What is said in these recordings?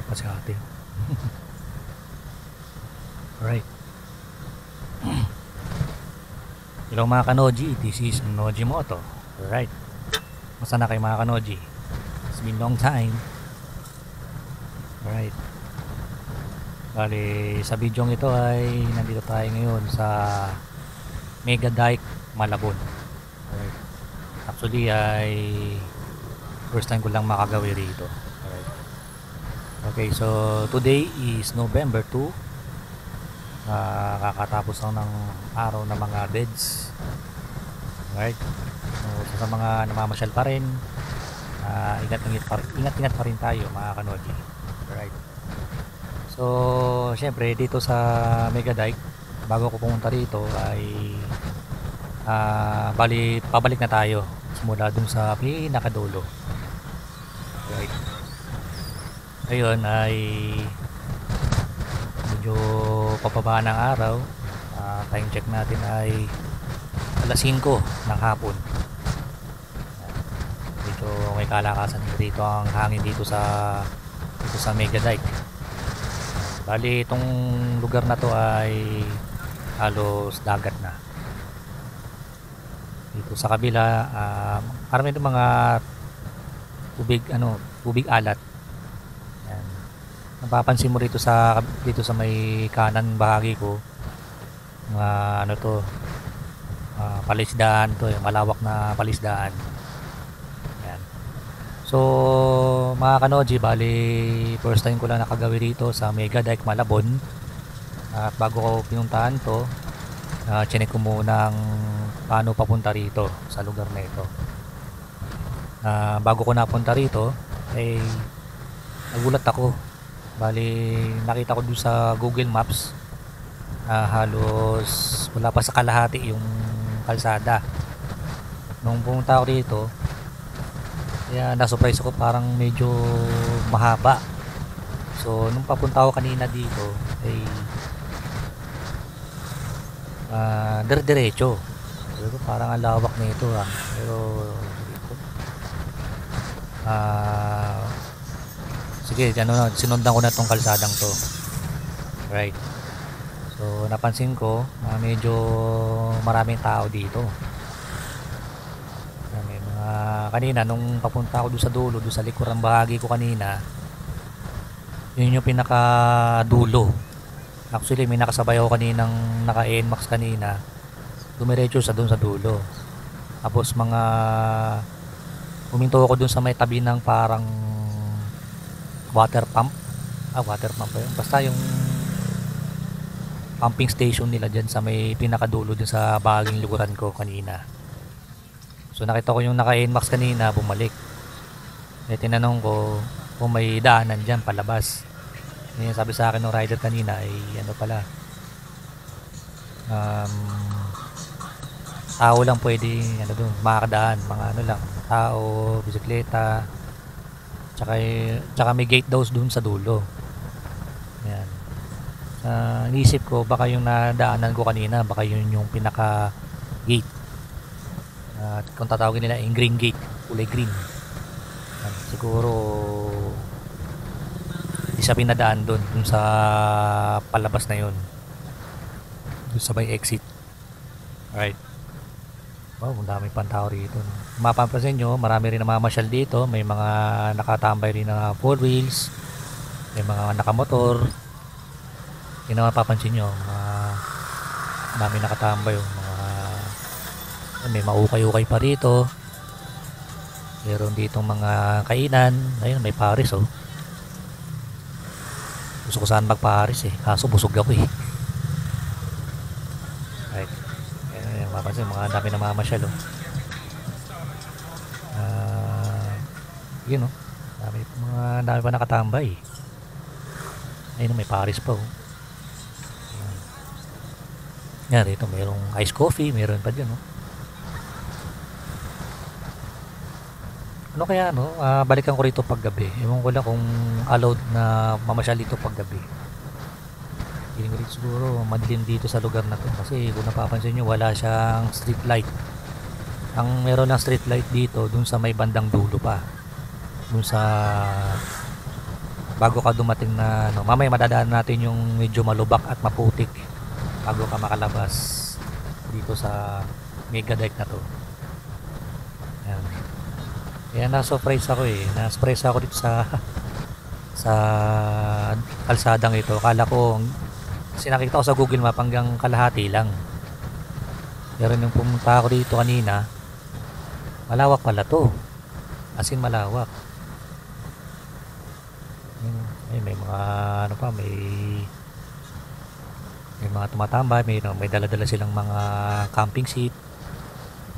pa si ate. Alright. Hello mga kanoji, this is Noji Moto. Alright. Masa na kayo mga kanoji? It's been long time. Alright. Bali, sa video ito ay nandito tayo ngayon sa Mega Dike, Malabon. Alright. Actually ay first time ko lang makagawi rito. Alright. Okay, so today is November 2. Kakatapos lang ng araw ng mga beds. Alright. So, sa mga namamasyal pa rin, ingat-ingat pa rin tayo mga kanoji. Alright. So, syempre dito sa Mega Dike, bago ko pumunta rito ay bali pabalik na tayo simula dun sa pinakadulo. Right. Ngayon ay medyo pababa ng araw. Time check natin ay alas 5 ng hapon. Medyo may kalakasan dito ang hangin dito sa Mega Dike. Bali itong lugar na to ay halos dagat na. Dito sa kabila parang ito mga tubig alat. Yan. Napapansin mo dito sa may kanan bahagi ko mga palisdaan to, malawak na palisdaan. Yan. So mga kanoji, bali first time ko lang nakagawi rito sa Mega Dike Malabon. At bago ko pinuntahan to, chinek ko muna paano papunta rito sa lugar na ito. Bago ko napunta rito ay nagulat ako. Bali nakita ko dun sa Google Maps halos wala pa sa kalahati yung kalsada. Nung pumunta ako dito, kaya na-surprise ako, parang medyo mahaba. So nung papunta ako kanina dito ay diretso. Pero parang ang lawak nito pero dito sige, sinundan ko na tong kalsadang to. Right. So napansin ko medyo maraming tao dito. Kanina nung papunta ako doon sa dulo, doon sa likurang bahagi ko kanina, yun yung pinaka dulo. Actually may nakasabay ako kaninang naka NMAX kanina, dumiretso sa doon sa dulo. Tapos huminto ako doon sa may tabi ng parang water pump pa yun, basta yung pumping station nila dyan sa may pinakadulo dun sa bahaging likuran ko kanina. So nakita ko yung naka NMAX kanina bumalik. Tinanong ko kung may daanan dyan palabas. Sabi sa akin ng rider kanina ay pala, tao lang pwede doon makakadaan, mga lang tao, bisikleta, tsaka may gate daw doon sa dulo. Ayan. Inisip ko baka yung nadaanan ko kanina baka yun yung pinaka gate. Kung tatawagin nila yung green gate, kulay green. Siguro di siya pinadaan dun sa palabas na yun, dun sa may exit. Alright. Wow, ang dami pang tao rito. Mapapansin nyo, marami rin namamasyal dito. May mga nakatambay rin na 4 wheels, may mga nakamotor. Yun ang mapapansin nyo, dami nakatambay yung may maukay-ukay pa rito. Meron ditong mga kainan. Ayun, may Paris gusto ko saan mag-Paris kaso busog ako right. Ayun, mapapansin mga dami na mamasyal yun dami pa nakatambay. Ayun, may Paris pa yan, rito mayroong ice coffee, meron pa dyan kaya balikan ko rito paggabi. Ewan ko lang kung allowed na mamasyal dito paggabi. Feeling ko rito siguro madilim dito sa lugar na to, kasi kung napapansin nyo wala siyang street light. Ang meron ng street light dito dun sa may bandang dulo pa, dun sa bago ka dumating na ano, mamaya madadaan natin yung medyo malubak at maputik bago ka makalabas dito sa mega dike na to. Ayan. Kaya na-surprise ako na-surprise ako dito sa kalsadang ito. Akala ko, kasi nakita ko sa Google Map hanggang kalahati lang, pero nung pumunta ako dito kanina, malawak pala to, as in malawak. Ay, may mga ano pa, may mga tumatambay, may dala-dala silang mga camping seat.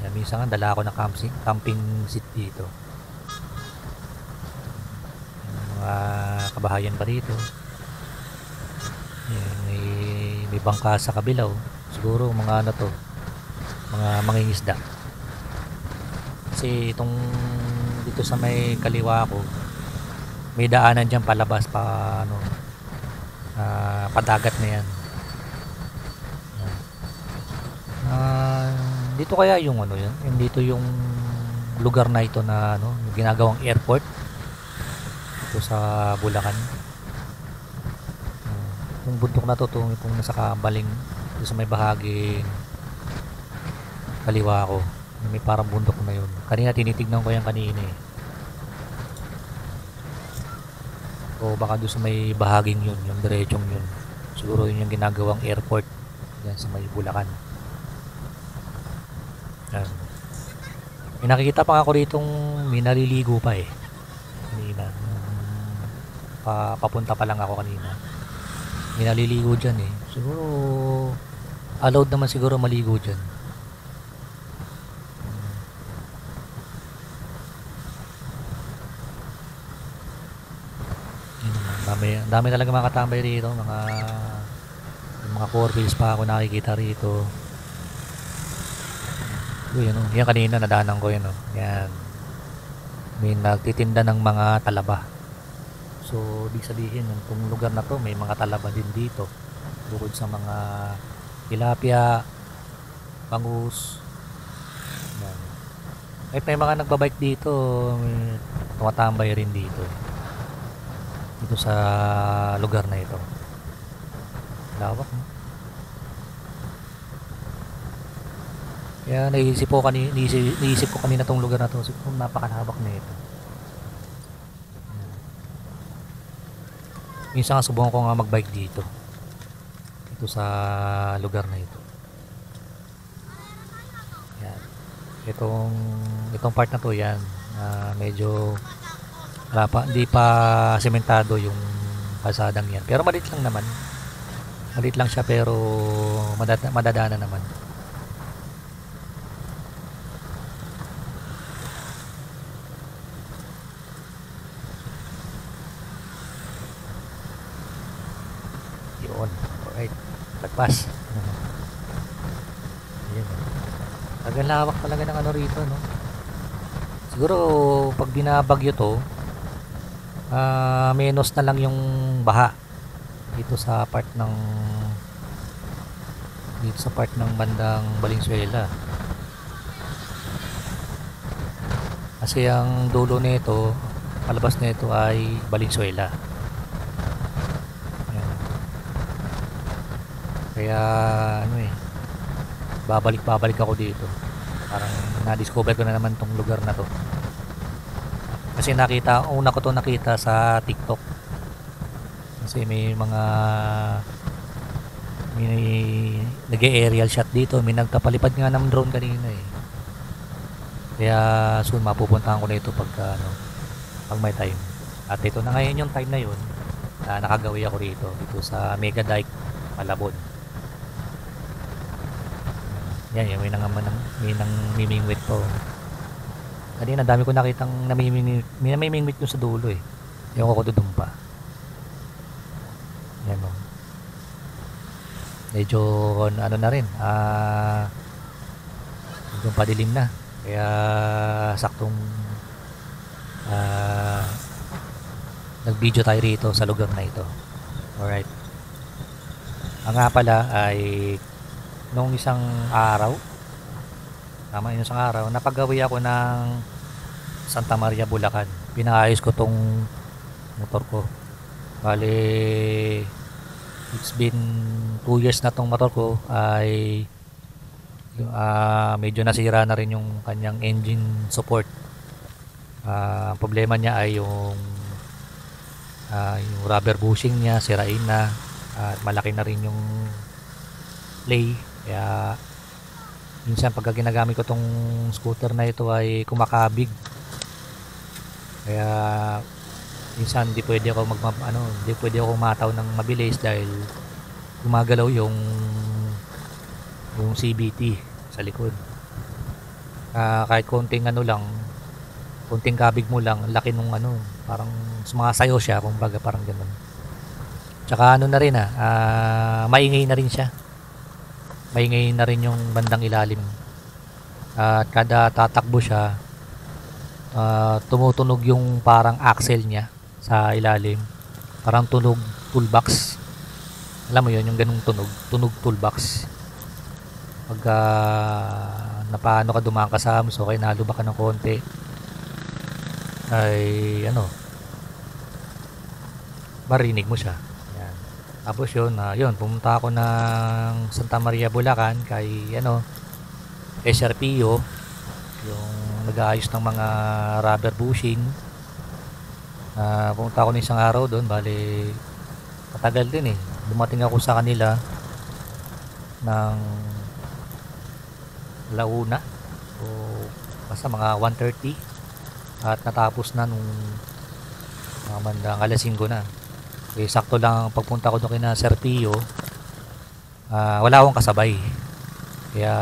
Yan, minsan nga dala ako ng camping seat dito. Yung mga kabahayan pa dito. Yan, may bangka sa kabilaw. Siguro mga ano to, mga mangingisda. Kasi itong dito sa may kaliwa ko, may daanan dyan palabas pa ano, padagat na yan. Dito kaya yung ano yun, yung dito yung lugar na ito na ano, yung ginagawang airport dito sa Bulacan. Yung bundok na to, itong nasa kabaling dito sa may bahagi kaliwa ko, may parang bundok na yun. Kanina tinitignan ko yan kanina o baka doon sa may bahaging yun, yung diretsong yun, siguro yun yung ginagawang airport yan sa may Bulacan. Yan. May nakikita pa ako ritong may naliligo pa kanina. Papunta pa lang ako kanina, may naliligo dyan siguro allowed naman siguro maligo dyan. Dami talaga mga katambay rito, mga 4 wheels pa ako nakikita rito. Yan kanina nadaanan ko yan. Yan. May nagtitinda ng mga talaba. So, ibig sabihin, yung lugar na to, may mga talaba din dito. Bukod sa mga tilapia, bangus. Yan. May mga nagbabike dito, may tumatambay rin dito sa lugar na ito. Lawak, no? Kaya naisip ko kanina tong lugar na to, napakalawak na ito. Minsan nga subukan ko nga magbike dito sa lugar na ito. Yan. Itong part na to, yan, medyo hindi pa sementado yung kalsadang yan, pero maliit lang siya, pero madadaanan naman. Yun, alright, lagpas. Ayan, talagang lawak talaga ng ano rito, no? Siguro pag binabagyo to, menos na lang yung baha dito sa part ng bandang Valenzuela, kasi ang dulo nito, palabas nito ay Valenzuela. Ayan. Kaya babalik ako dito, parang na-discover ko na naman tong lugar na to. Kasi una ko to nakita sa TikTok. Kasi may nag-aerial shot dito, may nagtapalipad nga ng drone kanina Kaya soon mapupuntahan ko na ito pag may time. At ito na ngayon yung time na yun na nakagawi ako dito sa Mega Dike, Malabon. Yan, may namimingwit po. Kanina dami ko nakitang namimingwit dun sa dulo Ewan ko doon pa. Yan o. Medyo ano na rin, medyo padilim na. Kaya saktong nag-video tayo rito sa lugar na ito. Alright. Ang nga pala ay nung isang araw, napagawi ako ng Santa Maria, Bulacan. Pinaayos ko tong motor ko. Bale, it's been 2 years na tong motor ko ay medyo nasira na rin yung kanyang engine support. Ang problema niya ay yung rubber bushing niya sirain na at malaki na rin yung play, kaya minsan pagka ginagamit ko tong scooter na ito ay kumakabig, kaya minsan hindi pwede ako hindi pwede ako mataw ng mabilis dahil gumagalaw yung CVT sa likod. Kahit konting konting kabig mo lang, laki nung parang sumasayaw siya, kumbaga parang gano'n. Tsaka na rin maingay na rin siya. Maingay na rin yung bandang ilalim. At kada tatakbo siya, tumutunog yung parang axle niya sa ilalim. Parang tunog toolbox. Alam mo yun, yung ganung tunog toolbox. Pagka napaano ka dumaan ka sa so kaya nalubak ka ng konti, ay marinig mo siya. Yan. Tapos yun, pumunta ako ng Santa Maria, Bulacan kay SRPO, yung nag-aayos ng mga rubber bushing. Pumunta ako ng isang araw doon, bali matagal din dumating ako sa kanila ng Launa, o basta mga 1:30, at natapos na nung mga bandang alas 5 na. Sakto lang pagpunta ko doon kina Sir Pio, wala akong kasabay, kaya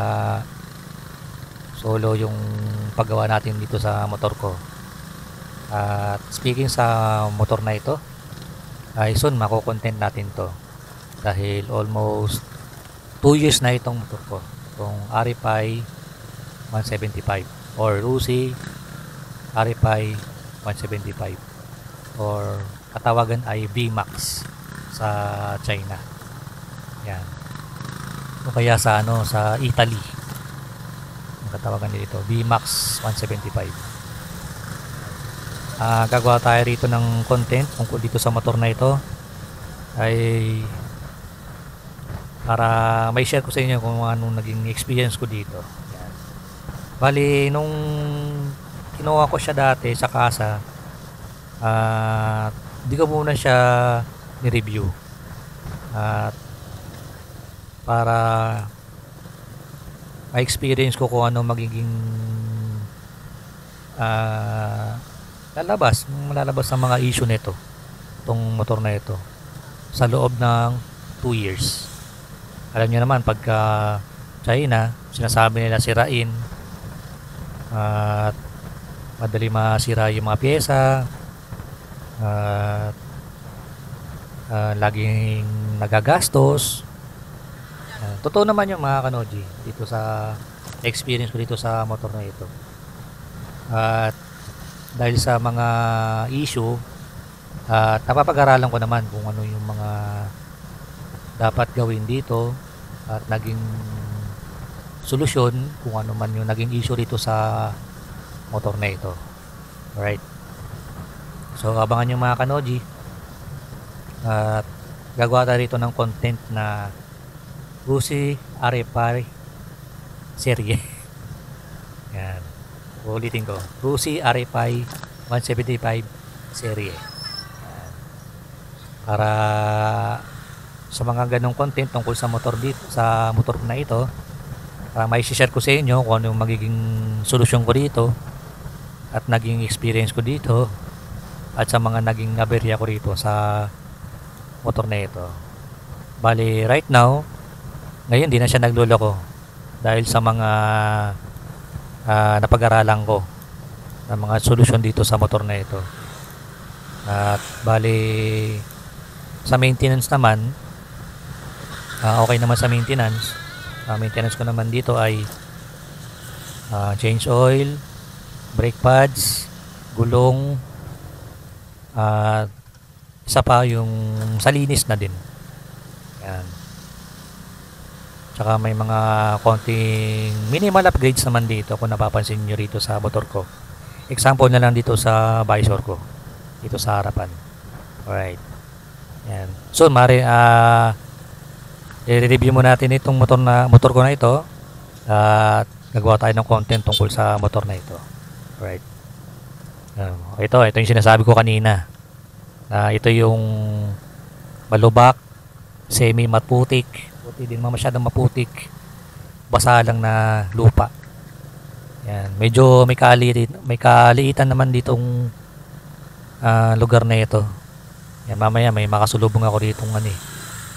solo yung paggawa natin dito sa motor ko. At speaking sa motor na ito, ay soon mako-content natin to dahil almost 2 years na itong motor ko, itong RFI 175 or Rusi RFI 175, or katawagan ay VMAX sa China. Yan. O kaya sa sa Italy, ang katawagan nito VMAX 175. Gagawa tayo rito ng content tungkol dito sa motor na ito, ay para may share ko sa inyo kung anong naging experience ko dito. Yan. Bali, nung kinuha ko siya dati sa kasa, di ko muna siya ni-review at para ma-experience ko kung ano magiging malalabas ng mga issue nito, itong motor na ito, sa loob ng 2 years. Alam niyo naman, pagka China, sinasabi nila sirain at madali masira yung mga pyesa, at laging nagagastos. Totoo naman yung mga kanoji dito sa experience ko dito sa motor na ito. At dahil sa mga issue, at napapag-aralan ko naman kung ano yung mga dapat gawin dito at naging solusyon kung ano man yung naging issue dito sa motor na ito. Alright, so abangan yung mga kanoji at gagawa tayo rito ng content na Rusi RFI serye. Yan, ulitin ko, Rusi RFI 175 serye. Yan. Para sa mga ganong content tungkol sa motor dito, sa motor na ito, para may share ko sa inyo kung ano yung magiging solusyon ko dito at naging experience ko dito, at sa mga naging aberya ko rito sa motor na ito. Bali, right now, ngayon di na siya nagluloko dahil sa mga napag-aralan ko ng mga solusyon dito sa motor na ito. At bali, sa maintenance naman, okay naman sa maintenance. Maintenance ko naman dito ay change oil, brake pads, gulong, at isa pa yung salinis na din. Yan. Tsaka may mga konting minimal upgrades naman dito kung napapansin nyo rito sa motor ko. Example na lang dito sa visor ko, dito sa harapan. Alright. Yan. So, i-review mo natin itong motor ko na ito at nagawa tayo ng content tungkol sa motor na ito. Right. Ito yung sinasabi ko kanina. Ito yung malubak, semi maputik, puti din masyadong maputik, basa lang na lupa. Yan, medyo may kaliitan naman ditong lugar na ito. Yan, mamaya may makasulubong ako ditong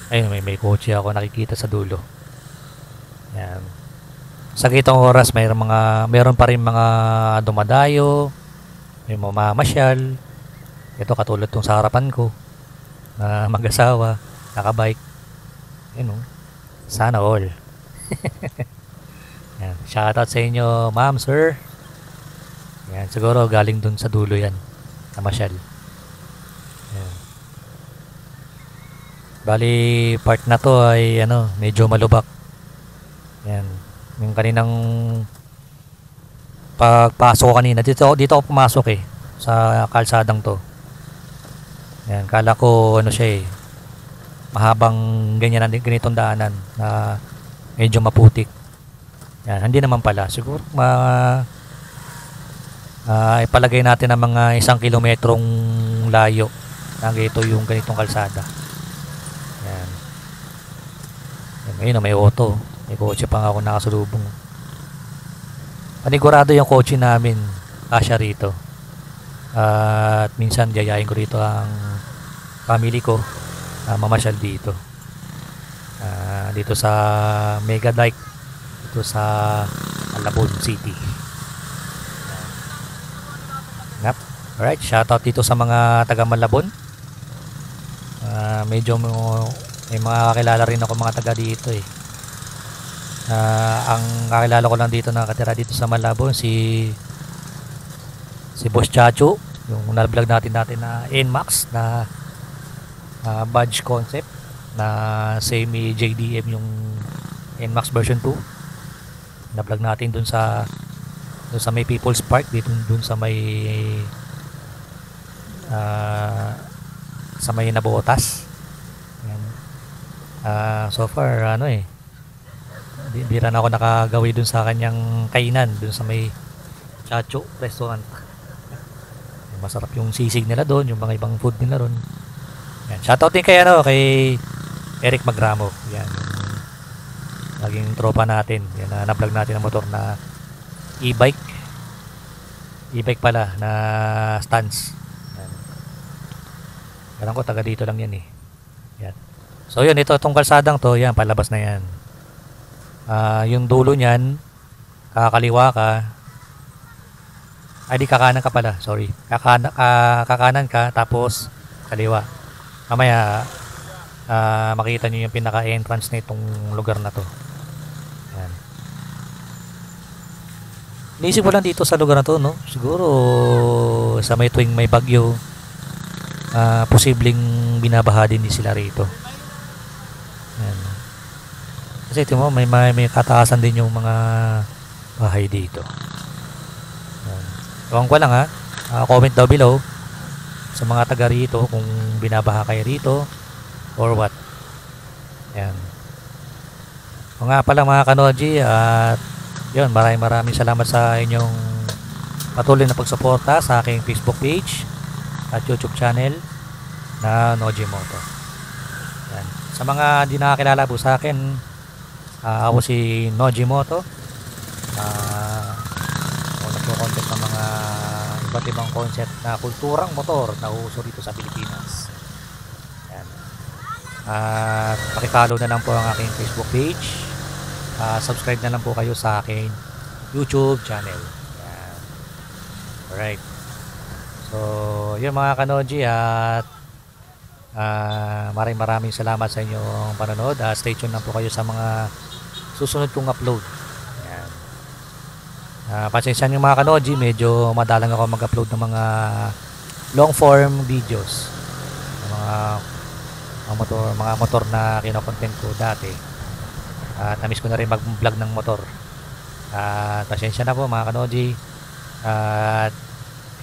ayun, may kotse ako nakikita sa dulo. Yan. Sa gitong oras mayroon pa rin mga dumadayo, may mamamasyal. Ito katulad tong sa harapan ko na mag-asawa, nakabike. Sana all. Yan. Shoutout sa inyo, ma'am, sir. Yan, siguro galing dun sa dulo yan, namasyal. Yan. Bali, part na to ay medyo malubak. Yan. Yung kaninang pagpasok ko kanina, dito ako pumasok sa kalsadang to. Yan, kala ko siya mahabang ganitong daanan na medyo maputik. Yan, hindi naman pala. Siguro ipalagay natin ng mga 1 kilometrong layo na yung ganitong kalsada. Yan. Ngayon may auto. May kotse pa nga ako nakasulubong. Panigurado yung kotse namin kasya rito. At minsan yayain ko rito ang family ko mamasyal dito. Dito sa Mega Dike, dito sa Malabon City. Alright, shoutout dito sa mga taga Malabon. Medyo may mga kakilala rin ako mga taga dito ang kakilala ko lang dito nakatira dito sa Malabon si Boss Chacho, yung na-vlog natin na NMAX na badge concept na semi JDM yung NMAX version 2. Na-vlog natin dun sa may People's Park dito dun sa may Nabotas. Yan. So far bira na ako nakagawi dun sa kanyang kainan dun sa may Chacho restaurant. Masarap yung sisig nila doon, yung mga ibang food nila doon. Yan, shoutout din kay Eric Magramo. Yan, naging tropa natin. Yan, na-vlog natin ang motor na e-bike. E-bike pala na stance. Yan. Alam ko taga dito lang yan Yan. So yun, itong kalsadang to, yan, palabas na yan. Yung dulo niyan, kakaliwa ka, di kakanan ka pala, sorry. Kakanan ka, tapos kaliwa. Mamaya, makita nyo yung pinaka-entrance na itong lugar na to. Yan. Naisip ko lang dito sa lugar na to, no? Siguro, sa may tuwing may bagyo, posibleng binabaha din sila rito. Yan. Kasi ito mo, may kataasan din yung mga bahay dito. Ewan ko lang comment down below sa mga taga rito kung binabaha kayo rito or what. Yan. O nga pala mga kanoji, at yun, maraming salamat sa inyong patuloy na pagsuporta sa aking Facebook page at YouTube channel na Noji Moto. Yan. Sa mga di nakakilala po sa akin, ako si Noji Moto. Nagko-content ng mga iba't ibang concept na kulturang motor na uso dito sa Pilipinas. Yan. At paki-follow na lang po ang aking Facebook page. Subscribe na lang po kayo sa aking YouTube channel. Yan. Alright. So, yun mga kanoji, at maraming salamat sa inyong panonood. Stay tuned lang po kayo sa mga susunod kong upload. Yan. Pasensya nyo mga kanoji, medyo madalang ako mag-upload ng mga long form videos. Mga motor na kinokontent ko dati. At namiss ko na rin mag-vlog ng motor. At pasensya na po mga kanoji. At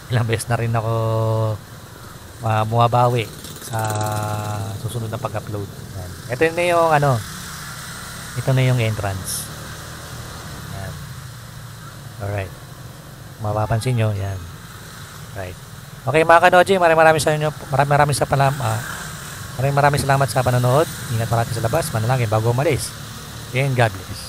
ilang beses na rin ako bumabawi sa susunod na pag-upload. Yan. Ito na yung ano, ito na yung entrance. Yan. Alright. Mapapansin nyo, yan. Right. Okay mga kanoji, maraming salamat sa panonood. Ingat palagi sa labas, manalangin bago umalis. And God bless.